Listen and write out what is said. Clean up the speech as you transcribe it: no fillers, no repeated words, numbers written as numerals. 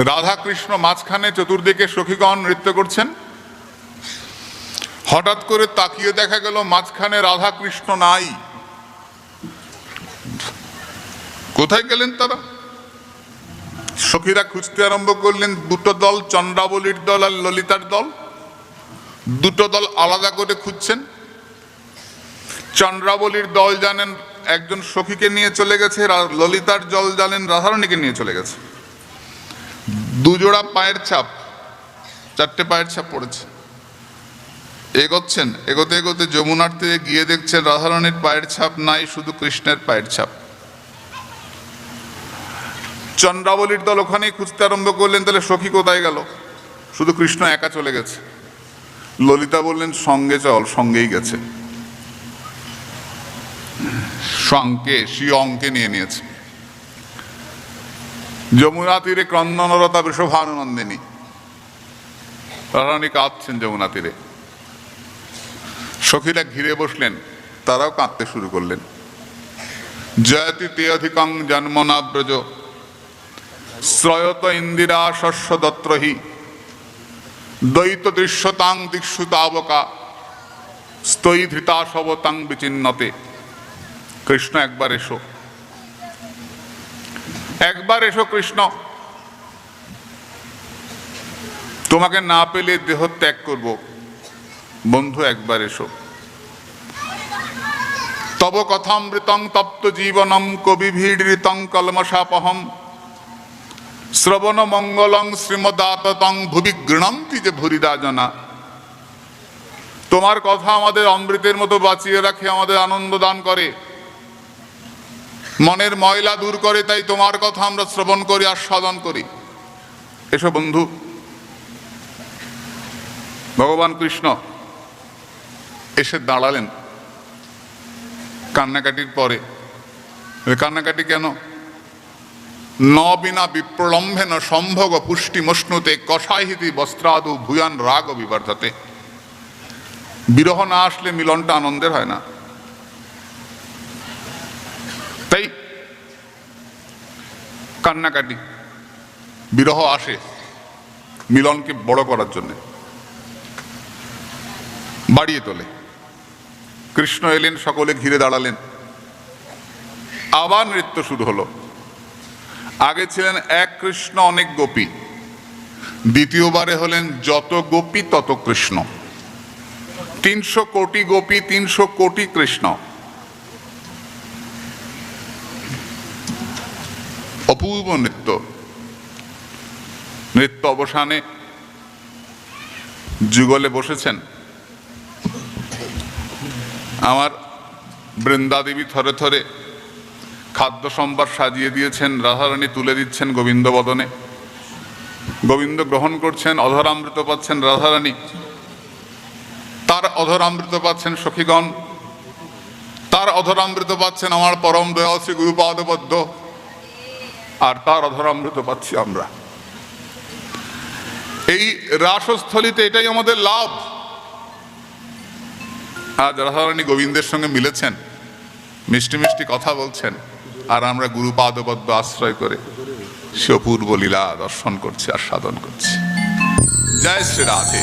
রাধা কৃষ্ণ মাঝখানে, চতুর্দিকে সখীগণ নৃত্য করছেন। হঠাৎ করে তাকিয়ে দেখা গেল মাঝখানে রাধা কৃষ্ণ নাই। কোথায় গেলেন তারা? সখীরা খুঁজতে আরম্ভ করলেন। দুটো দল, চন্দ্রাবলীর দল আর ললিতার দল, দুটো দল আলাদা করে খুঁজছেন। চন্দ্রাবলীর দল জানেন একজন সখীকে নিয়ে চলে গেছে, ললিতার দল জানেন রাধারানীকে নিয়ে চলে গেছে। দুজোড়া পায়ের ছাপ, 4টে পায়ের ছাপ পড়েছে। এগোচ্ছেন, এগোতে এগোতে যমুনার তীরে গিয়ে দেখছেন রাধারানীর পায়ের ছাপ নাই, শুধু কৃষ্ণের পায়ের ছাপ। চন্দ্রাবলীর দল ওখানেই খুঁজতে আরম্ভ করলেন, তাহলে সখী কোথায় গেল? শুধু কৃষ্ণ একা চলে গেছে। ললিতা বললেন সঙ্গে চল, সঙ্গেই গেছে, অঙ্কে নিয়ে নিয়েছে। যমুনা তীরে ক্রন্দনরতা বৃষভানুনন্দিনী, রাধারানী কাঁদছেন যমুনা তীরে। সখীরা ঘিরে বসলেন, তারাও কাঁদতে শুরু করলেন। জয়তি তে অধিকং জন্মনা ব্রজ শ্রয়ত ইন্দিরা শস্য দত্রহি দ্বৈত দৃশ্যতাং দিক্ষুতাবকা স্তয়ী ধৃতা শবতাং বিচিন্নতে। কৃষ্ণ একবার এসো, একবার এসো কৃষ্ণ, তোমাকে না পেলে দেহ ত্যাগ করব, বন্ধু একবার এসো। তব কথামৃতং তপ্ত জীবনম কবিভীড়িতং কলমশাপহম শ্রবণ মঙ্গলং শ্রীমদাততং ভুবি গৃণন্তি যে ভুরিদা জনা। তোমার কথা আমাদের অমৃতের মতো বাঁচিয়ে রাখে, আমাদের আনন্দ দান করে, মনের ময়লা দূর করে, তাই তোমার কথা আমরা শ্রবণ করি, আস্বাদন করি। এসো বন্ধু। ভগবান কৃষ্ণ এসে দাঁড়ালেন কান্নাকাটির পরে। কান্নাকাটি কেন? ন বিনা বিপ্রলম্বেন সম্ভোগ পুষ্টি মশ্নুতে কষাহিতি বস্ত্রাদু ভূয়ান রাগ বিবর্ধতে। বিরহ না আসলে মিলনটা আনন্দের হয় না। তাই কান্নাকাটি, বিরহ আসে মিলনকে বড় করার জন্য, বাড়িয়ে তোলে। কৃষ্ণ এলেন, সকলে ঘিরে দাঁড়ালেন, আবার নৃত্য শুরু হলো। আগে ছিলেন এক কৃষ্ণ অনেক গোপী, দ্বিতীয়বারে হলেন যত গোপী তত কৃষ্ণ। 300 কোটি গোপী, 300 কোটি কৃষ্ণ। অপূর্ব নৃত্য। নৃত্য অবসানে যুগলে বসেছেন আমার বৃন্দাদেবী, থরে থরে খাদ্য সম্ভার সাজিয়ে দিয়েছেন। রাধারানী তুলে দিচ্ছেন গোবিন্দ বদনে, গোবিন্দ গ্রহণ করছেন, অধরামৃত পাচ্ছেন রাধারানী, তার অধরামৃত পাচ্ছেন সখীগণ, তার অধরামৃত পাচ্ছেন আমার পরম দয়াল শ্রী গুরুপাদপদ্ম, আর তার অধরামৃত পাচ্ছি আমরা। এই রাসস্থলিতে এটাই আমাদের লাভ। আজ রাধারানী গোবিন্দের সঙ্গে মিলেছেন, মিষ্টি মিষ্টি কথা বলছেন, আর আমরা গুরুপাদপদ্ম আশ্রয় করে সে অপূর্ব লীলা দর্শন করছি, আস্বাদন করছি। জয় শ্রী রাধে।